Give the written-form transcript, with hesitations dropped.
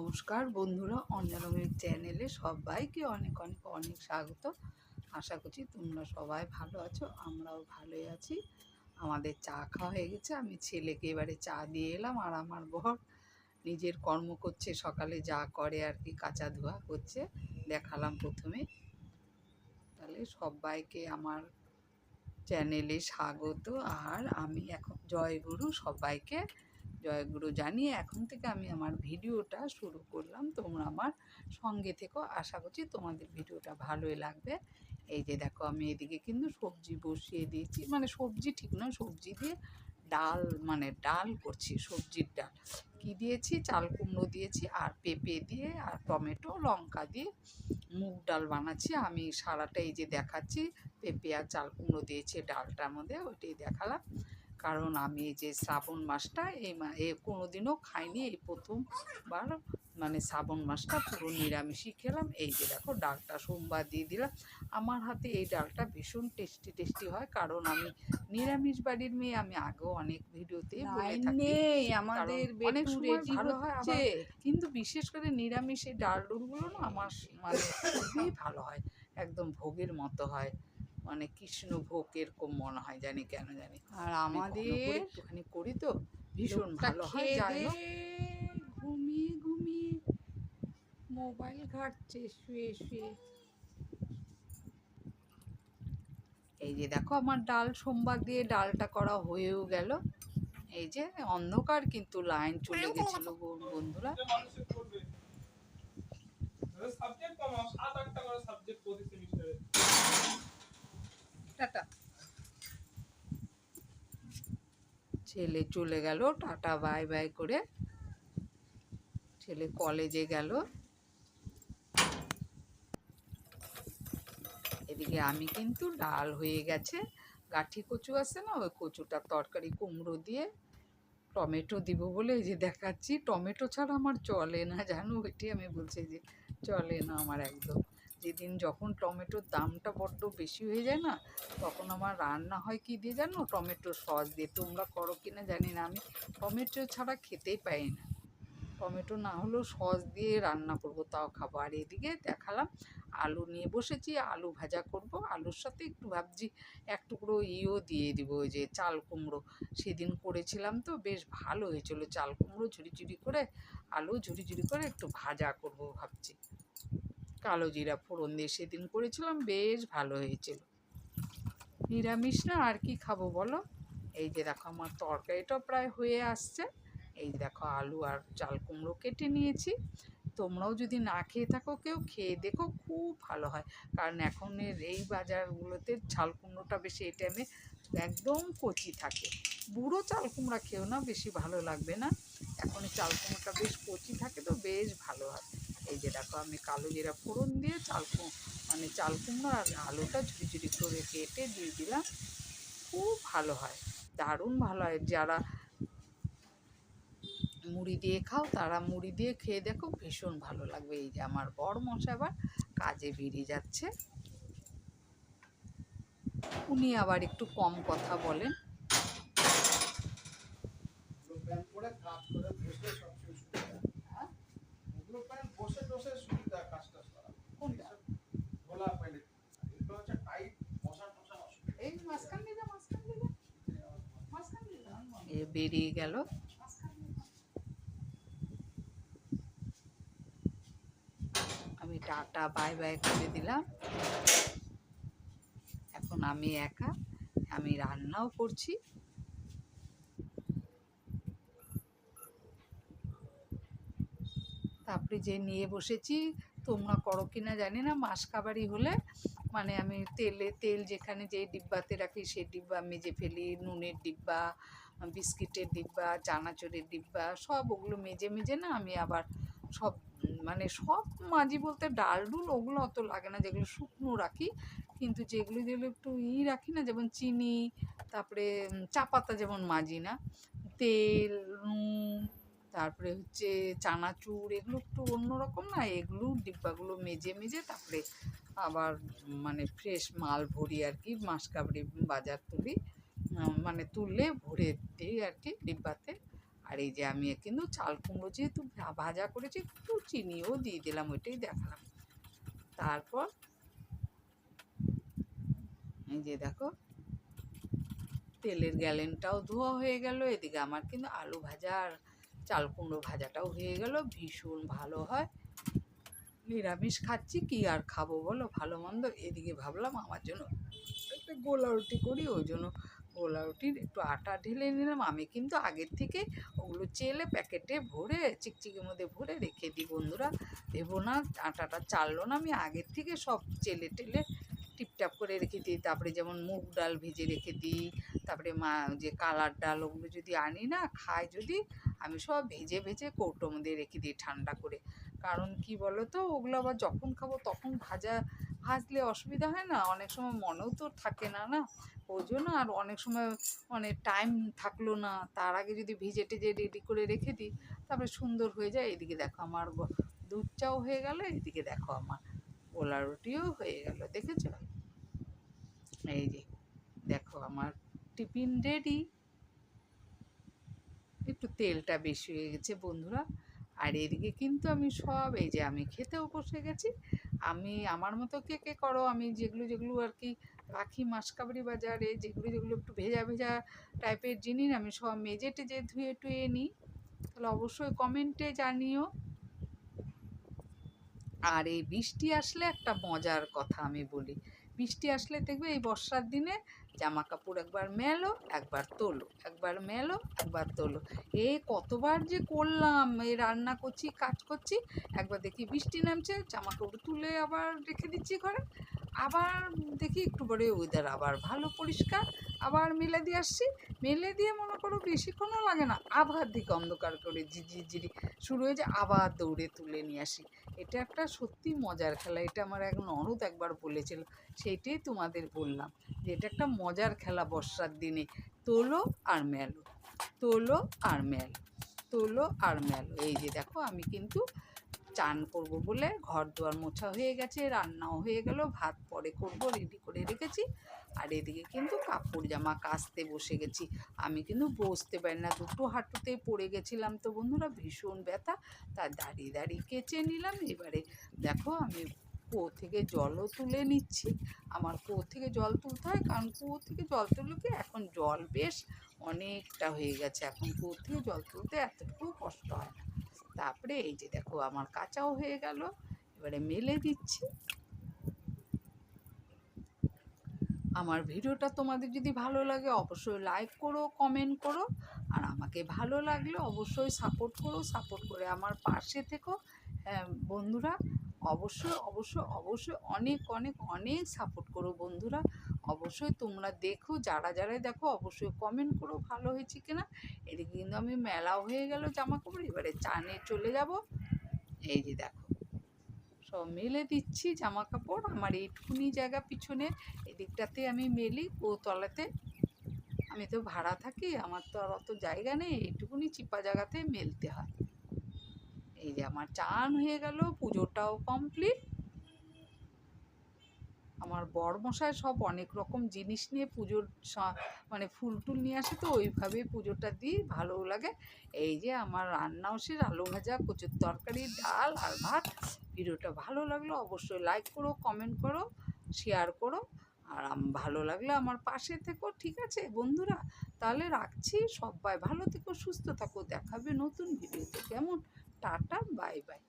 নমস্কার বন্ধুরা, অঞ্জনমের চ্যানেলে সবাইকে অনেক অনেক অনেক স্বাগত। আশা করছি তোমরা সবাই ভালো আছো, আমরাও ভালোই আছি। আমাদের চা খাওয়া হয়ে গেছে, আমি ছেলেকে এবারে চা দিয়ে এলাম, আর আমার বর নিজের কর্ম করছে, সকালে যা করে আর কি, কাচা ধোয়া করছে, দেখালাম প্রথমে। তাহলে সবাইকে আমার চ্যানেলে স্বাগত। আর আমি এখন জয়গুরু, সবাইকে জয়গুরু জানিয়ে এখন থেকে আমি আমার ভিডিওটা শুরু করলাম। তোমরা আমার সঙ্গে থেকো, আশা করছি তোমাদের ভিডিওটা ভালোই লাগবে। এই যে দেখো, আমি এদিকে কিন্তু সবজি বসিয়ে দিয়েছি, মানে সবজি ঠিক নয়, সবজি দিয়ে ডাল, মানে ডাল করছি, সবজির ডাল। কি দিয়েছি, চাল কুমড়ো দিয়েছি আর পেঁপে দিয়ে আর টমেটো লঙ্কা দিয়ে মুগ ডাল বানাচ্ছি। আমি সারাটা এই যে দেখাচ্ছি, পেঁপে আর চাল কুমড়ো দিয়েছি ডালটার মধ্যে, ওইটাই দেখালাম। কারণ আমি এই যে শ্রাবণ মাসটা কোনো দিনও খাইনি, এই প্রথমবার মানে শ্রাবণ মাসটা পুরো নিরামিষই খেলাম। এই যে দেখো, ডালটা সোমবার দিয়ে দিলাম। আমার হাতে এই ডালটা ভীষণ টেস্টি টেস্টি হয়, কারণ আমি নিরামিষ বাড়ির মেয়ে। আমি আগেও অনেক ভিডিওতে বলে থাকি, কারণ অনেক সময় ভালো হয় আবার, কিন্তু বিশেষ করে নিরামিষ এই ডাল ডুলগুলো না আমার মানে খুবই ভালো হয়, একদম ভোগের মতো হয়, মানে কৃষ্ণ ভোগ এরকম মনে হয়, জানি কেন জানি। আর আমি ঘন করে আমাদের একটুখানি করি তো ভীষণ লোকটা ভালো হয়। খেয়ে যাই দে হোক, ঘুমিয়ে ঘুমিয়ে মোবাইল ঘাঁটছে শুয়ে শুয়ে। এই যে দেখো, আমার ডাল সোমবার দিয়ে ডালটা করা হয়েও গেল। এই যে অন্ধকার, কিন্তু লাইন চলে গেছিল বন্ধুরা। টাটা। ছেলে চলে গেল, টাটা বাই বাই করে ছেলে কলেজে গেল। এদিকে আমি কিন্তু ডাল হয়ে গেছে, গাঠি কচু আছে না, ওই কচুটার তরকারি কুমড়ো দিয়ে টমেটো দিব বলে এই যে দেখাচ্ছি। টমেটো ছাড়া আমার চলে না, জানো, ওইটি আমি বলছি যে চলে না আমার একদম। যেদিন যখন টমেটোর দামটা বড্ড বেশি হয়ে যায় না, তখন আমার রান্না হয় কি দিয়ে জানো, টমেটো সস দিয়ে। তোমরা করো কিনা জানি না, আমি টমেটো ছাড়া খেতেই পাই না। টমেটো না হলেও সস দিয়ে রান্না করব, তাও খাবো। আর এদিকে দেখালাম আলু নিয়ে বসেছি, আলু ভাজা করব। আলুর সাথে একটু ভাবছি এক টুকরো দিয়ে দিব, ওই যে চাল কুমড়ো সেদিন করেছিলাম, তো বেশ ভালো হয়েছিল। চাল কুমড়ো ঝুড়ি ঝুড়ি করে, আলু ঝুড়ি ঝুড়ি করে একটু ভাজা করব ভাবছি, কালো জিরা ফোড়ন দিয়ে সেদিন করেছিলাম, বেশ ভালো হয়েছিল। নিরামিষ না, আর কি খাবো বলো। এই যে দেখো, আমার তরকারিটা প্রায় হয়ে আসছে। এই দেখো, আলু আর চাল কুমড়ো কেটে নিয়েছি। তোমরাও যদি না খেয়ে থাকো, কেউ খেয়ে দেখো, খুব ভালো হয়। কারণ এখনের এই বাজারগুলোতে চাল কুমড়োটা বেশি এই টাইমে একদম কচি থাকে। বুড়ো চাল কুমড়া খেও না, বেশি ভালো লাগবে না। এখন এই চাল কুমড়োটা বেশ কচি থাকে, তো বেশ ভালো হয়। এই যে দেখো, আমি কালো জিরা ফোড়ন দিয়ে মানে চাল কুমড়ো আর আলুটা ঝুড়ি ঝুড়ি করে কেটে দিয়ে দিলাম। খুব ভালো হয়, দারুণ ভালো হয়। যারা মুড়ি দিয়ে খাও, তারা মুড়ি দিয়ে খেয়ে দেখো, ভীষণ ভালো লাগবে। এই যে আমার বর মশাই আবার কাজে বেরিয়ে যাচ্ছে, উনি আবার একটু কম কথা বলেন। বেরিয়ে গেল। আমি টাটা বাই বাই করে দিলাম। এখন আমি একা, আমি রান্নাও করছি। তারপরে যে নিয়ে বসেছি, তোমরা করো কিনা জানি না, মাসকাবারি হলে মানে আমি তেল যেখানে যে ডিব্বাতে রাখি, সেই ডিব্বা মেজে ফেলি। নুনের ডিব্বা, বিস্কিটের ডিব্বা, চানাচুরের ডিব্বা, সব ওগুলো মেজে মেজে না আমি আবার সব মানে সব মাজি বলতে ডাল ডুল ওগুলো অত লাগে না, যেগুলো শুকনো রাখি। কিন্তু যেগুলো যেগুলো একটু রাখি না, যেমন চিনি, তারপরে চা পাতা যেমন মাজি না, তেল, নুন, তারপরে হচ্ছে চানাচুর, এগুলো একটু অন্যরকম না, এগুলো ডিব্বাগুলো মেজে মেজে তারপরে আবার মানে ফ্রেশ মাল ভরি আর কি, মাসকাবারি বাজার তুলি, মানে তুললে ভরে দিই আর কি ডিব্বাতে। আর এই যে আমি কিন্তু চাল কুমড়ো যেহেতু ভাজা করেছি একটু চিনিও দিয়ে দিলাম, ওইটাই দেখালাম। তারপর এই যে দেখো তেলের গ্যালেনটাও ধোয়া হয়ে গেল, এদিকে আমার কিন্তু আলু ভাজা আর চাল কুমড়ো ভাজাটাও হয়ে গেল। ভীষণ ভালো হয়, নিরামিষ খাচ্ছি কি আর খাবো বলো, ভালো মন্দ। এদিকে ভাবলাম আমার জন্য একটা গোলা রুটি করি, ওই জন্য গোলা রুটির একটু আটা ঢেলে নিলাম। আমি কিন্তু আগের থেকে ওগুলো চেলে প্যাকেটে ভরে চিকচিকের মধ্যে ভরে রেখে দিই বন্ধুরা, দেবো না, আটাটা চাললো না, আমি আগের থেকে সব চেলে টেলে টিপটাপ করে রেখে দিই। তারপরে যেমন মুগ ডাল ভেজে রেখে দিই, তারপরে যে কালার ডাল ওগুলো যদি আনি না খাই যদি, আমি সব ভেজে ভেজে কৌটোর মধ্যে রেখে দিই ঠান্ডা করে। কারণ কি বলো তো, ওগুলো আবার যখন খাবো তখন ভাজলে অসুবিধা হয় না, অনেক সময় মনেও তো থাকে না না, ওই জন্য। আর অনেক সময় মানে টাইম থাকলো না, তার আগে যদি ভিজে টেজে রেডি করে রেখে দিই তারপরে সুন্দর হয়ে যায়। এদিকে দেখো আমার দুধ চাও হয়ে গেল, এদিকে দেখো আমার গোলা রুটিও হয়ে গেল, দেখেছ? এই যে দেখো আমার টিফিন রেডি। একটু তেলটা বেশি হয়ে গেছে বন্ধুরা। আর এদিকে কিন্তু আমি সব এই যে আমি খেতেও বসে গেছি। আমি আমার মতো কে কে করো, আমি যেগুলো যেগুলো আর কি রাখি মাসকাবারি বাজারে, যেগুলো যেগুলো একটু ভেজা ভেজা টাইপের জিনিস আমি সব মেজে টেজে ধুয়ে টুয়ে নিই, তাহলে অবশ্যই কমেন্টে জানিও। আর এই বৃষ্টি আসলে একটা মজার কথা আমি বলি, বৃষ্টি আসলে দেখবে এই বর্ষার দিনে জামা কাপড় একবার মেলো একবার তোলো, একবার মেলো একবার তোলো, এই কতবার যে করলাম, এই রান্না করছি কাজ করছি, একবার দেখি বৃষ্টি নামছে জামা কাপড় তুলে আবার রেখে দিচ্ছি ঘরে, আবার দেখি একটু পরে ওয়েদার আবার ভালো পরিষ্কার, আবার মেলে দিয়ে আসছি, মেলে দিয়ে মনে করো বেশিক্ষণও লাগে না, আবার দিকে অন্ধকার করে ঝিরঝিরি শুরু হয়ে যায়, আবার দৌড়ে তুলে নিয়ে আসি। এটা একটা সত্যি মজার খেলা, এটা আমার এক ননদ একবার বলেছিল, সেইটাই তোমাদের বললাম যে এটা একটা মজার খেলা বর্ষার দিনে, তোলো আর মেলো, তোলো আর মেলো, তোলো আর মেলো। এই যে দেখো আমি কিন্তু চান করব বলে ঘর দুয়ার মোছা হয়ে গেছে, রান্নাও হয়ে গেল, ভাত পরে করব রেডি করে রেখেছি। আর এদিকে কিন্তু কাপড় জামা কাচতে বসে গেছি। আমি কিন্তু বসতে পারি না, দুটো হাঁটুতেই পড়ে গেছিলাম তো বন্ধুরা, ভীষণ ব্যথা, তার দাঁড়িয়ে দাঁড়িয়ে কেচে নিলাম। এবারে দেখো আমি কুয়ো থেকে জলও তুলে নিচ্ছি, আমার কুয়ো থেকে জল তুলতে হয়, কারণ কুয়ো থেকে জল তুললে কি এখন জল বেশ অনেকটা হয়ে গেছে, এখন কুয়ো থেকে জল তুলতে এতটুকু কষ্ট হয় না। তারপরে এই যে দেখো আমার কাঁচাও হয়ে গেল, এবারে মেলে দিচ্ছি। আমার ভিডিওটা তোমাদের যদি ভালো লাগে অবশ্যই লাইক করো, কমেন্ট করো, আর আমাকে ভালো লাগলে অবশ্যই সাপোর্ট করো, সাপোর্ট করে আমার পাশে থেকো। বন্ধুরা অবশ্যই অবশ্যই অবশ্যই অনেক অনেক অনেক সাপোর্ট করো বন্ধুরা। অবশ্যই তোমরা দেখো, যারা যারাই দেখো অবশ্যই কমেন্ট করো ভালো হয়েছে কিনা। এদিকে কিন্তু আমি মেলাও হয়ে গেল জামা কাপড়, এবারে চানে চলে যাব। এই যে দেখো সব মেলে দিচ্ছি জামা কাপড়, আমার এইটুকুনি জায়গা পিছনে এদিকটাতে আমি মেলি, ও তলাতে আমি তো ভাড়া থাকি, আমার তো আর অত জায়গা নেই, এইটুকুনি চিপা জায়গাতে মেলতে হয়। এই যে আমার চান হয়ে গেল, পুজোটাও কমপ্লিট। আমার বরমশাই সব অনেক রকম জিনিস নিয়ে পুজোর মানে ফুল টুল নিয়ে আসে, তো ওইভাবেই পুজোটা দিই, ভালোও লাগে। এই যে আমার রান্নাও শেষ, আলু ভাজা, কচুর তরকারি, ডাল আর ভাত। ভিডিওটা ভালো লাগলো অবশ্যই লাইক করো, কমেন্ট করো, শেয়ার করো, আর ভালো লাগলে আমার পাশে থেকো, ঠিক আছে বন্ধুরা? তাহলে রাখছি, সবাই ভালো থেকো, সুস্থ থাকো, দেখাবে নতুন ভিডিওতে, কেমন? Tata, bye bye.